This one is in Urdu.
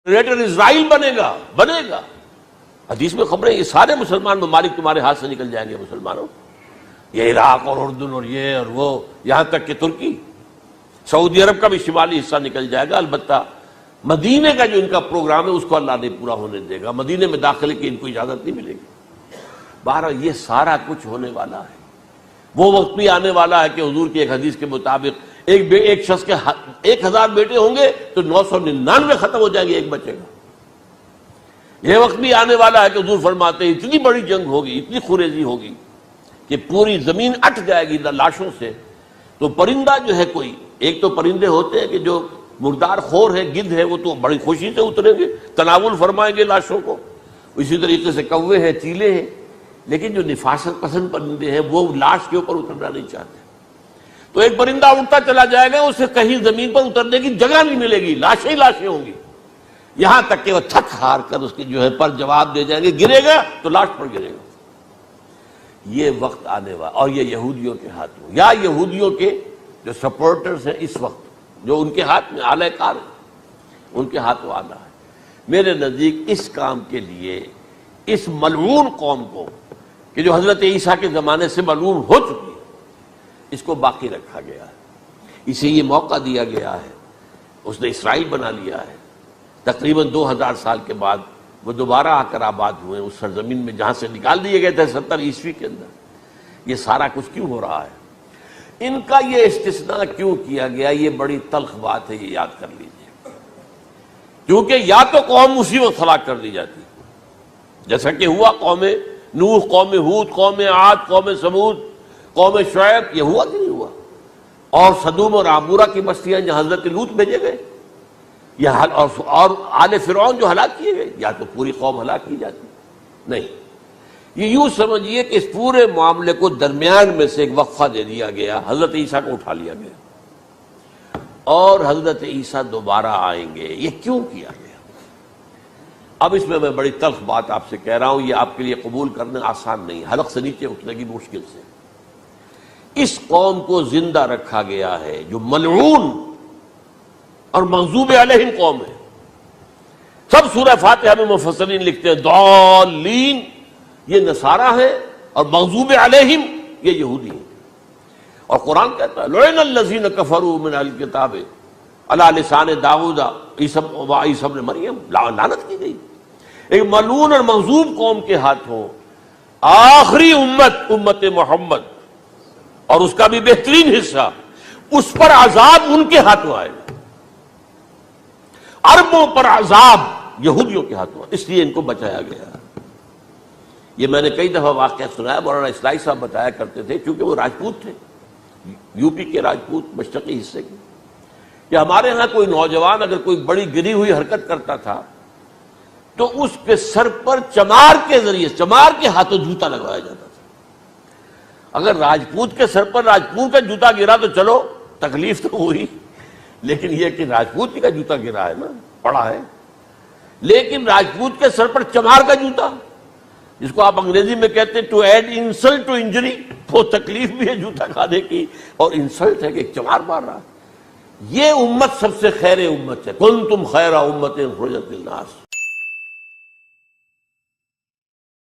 ریٹر اسرائیل بنے گا حدیث میں خبریں یہ سارے مسلمان ممالک تمہارے ہاتھ سے نکل جائیں گے مسلمانوں، یہ عراق اور اردن اور یہ اور وہ، یہاں تک کہ ترکی، سعودی عرب کا بھی شمالی حصہ نکل جائے گا۔ البتہ مدینے کا جو ان کا پروگرام ہے اس کو اللہ نہیں پورا ہونے دے گا، مدینے میں داخلے کی ان کو اجازت نہیں ملے گی۔ بہرحال یہ سارا کچھ ہونے والا ہے۔ وہ وقت بھی آنے والا ہے کہ حضور کی ایک حدیث کے مطابق ایک شخص کے 1000 بیٹے ہوں گے تو 999 ختم ہو جائیں گے، ایک بچے گا۔ یہ وقت بھی آنے والا ہے کہ حضور فرماتے ہیں اتنی بڑی جنگ ہوگی، اتنی خوریزی ہوگی کہ پوری زمین اٹھ جائے گی لاشوں سے۔ تو پرندہ جو ہے کوئی، ایک تو پرندے ہوتے ہیں کہ جو مردار خور ہے، گدھ ہے، وہ تو بڑی خوشی سے اتریں گے، تناول فرمائیں گے لاشوں کو۔ اسی طریقے سے کوے ہیں، چیلے ہیں، لیکن جو نفاست پسند پرندے ہیں وہ لاش کے اوپر اترنا نہیں چاہتے۔ تو ایک پرندہ اڑتا چلا جائے گا، اسے کہیں زمین پر اترنے کی جگہ نہیں ملے گی، لاشیں ہی لاشیں ہوں گی، یہاں تک کہ وہ تھک ہار کر اس کی جو ہے پر جواب دے جائیں گے، گرے گا تو لاش پر گرے گا۔ یہ وقت آنے والا، اور یہ یہودیوں کے ہاتھوں، یا یہودیوں کے جو سپورٹرز ہیں اس وقت، جو ان کے ہاتھ میں آلہ کار ہیں، ان کے ہاتھوں آنا ہے۔ میرے نزدیک اس کام کے لیے اس ملعون قوم کو، کہ جو حضرت عیسیٰ کے زمانے سے ملعون ہو چکی ہے، اس کو باقی رکھا گیا ہے، اسے یہ موقع دیا گیا ہے۔ اس نے اسرائیل بنا لیا ہے، تقریباً 2000 سال کے بعد وہ دوبارہ آ کر آباد ہوئے اس سرزمین میں جہاں سے نکال دیے گئے تھے 70 عیسوی کے اندر۔ یہ سارا کچھ کیوں ہو رہا ہے؟ ان کا یہ استثناء کیوں کیا گیا؟ یہ بڑی تلخ بات ہے، یہ یاد کر لیجیے۔ کیونکہ یا تو قوم اسی وقت ہلاک کر دی جاتی، جیسا کہ ہوا قوم نوح، قوم ہود، قوم عاد، قوم ثمود، قوم شعیب، یہ ہوا کہ نہیں ہوا؟ اور سدوم اور عمورہ کی بستیاں جہاں حضرت لوط بھیجے گئے، اور آل فرعون جو ہلاک کیے گئے، یا تو پوری قوم ہلاک کی جاتی؟ نہیں، یہ یوں سمجھیے کہ اس پورے معاملے کو درمیان میں سے ایک وقفہ دے دیا گیا، حضرت عیسیٰ کو اٹھا لیا گیا، اور حضرت عیسیٰ دوبارہ آئیں گے۔ یہ کیوں کیا گیا؟ اب اس میں بڑی تلخ بات آپ سے کہہ رہا ہوں، یہ آپ کے لیے قبول کرنا آسان نہیں، حلق سے نیچے اترے گی مشکل سے۔ اس قوم کو زندہ رکھا گیا ہے جو ملعون اور مغضوب علیہم قوم ہے۔ سب سورہ فاتحہ میں مفسرین لکھتے ہیں ضالین، یہ نصارہ ہے، اور مغضوب علیہم یہ یہودی ہیں۔ اور قرآن کہتا ہے لعن الذین کفروا من اہل الکتاب علی لسان داؤد وعیسی ابن مریم، لعنت کی گئی ایک ملعون اور مغضوب قوم کے ہاتھوں آخری امت محمد، اور اس کا بھی بہترین حصہ، اس پر عذاب ان کے ہاتھوں آئے گا، عربوں پر عذاب یہودیوں کے ہاتھوں، اس لیے ان کو بچایا گیا۔ یہ میں نے کئی دفعہ واقعہ سنایا، مولانا اسلائی صاحب بتایا کرتے تھے، کیونکہ وہ راجپوت تھے، یو پی کے راجپوت، مشرقی حصے کے، کہ ہمارے ہاں کوئی نوجوان اگر کوئی بڑی گری ہوئی حرکت کرتا تھا تو اس کے سر پر چمار کے ذریعے، چمار کے ہاتھوں جوتا لگوایا جاتا تھا۔ اگر راجپوت کے سر پر راجپوت کا جوتا گرا تو چلو تکلیف تو ہوئی، لیکن یہ کہ راجپوت کا جوتا گرا ہے نا، پڑا ہے، لیکن راجپوت کے سر پر چمار کا جوتا، جس کو آپ انگریزی میں کہتے ہیں to add insult to injury, وہ تکلیف بھی ہے جوتا کھانے کی، اور انسلٹ ہے کہ ایک چمار مار رہا ہے۔ یہ امت سب سے خیر امت ہے، کنتم خیر امت اخرجت للناس،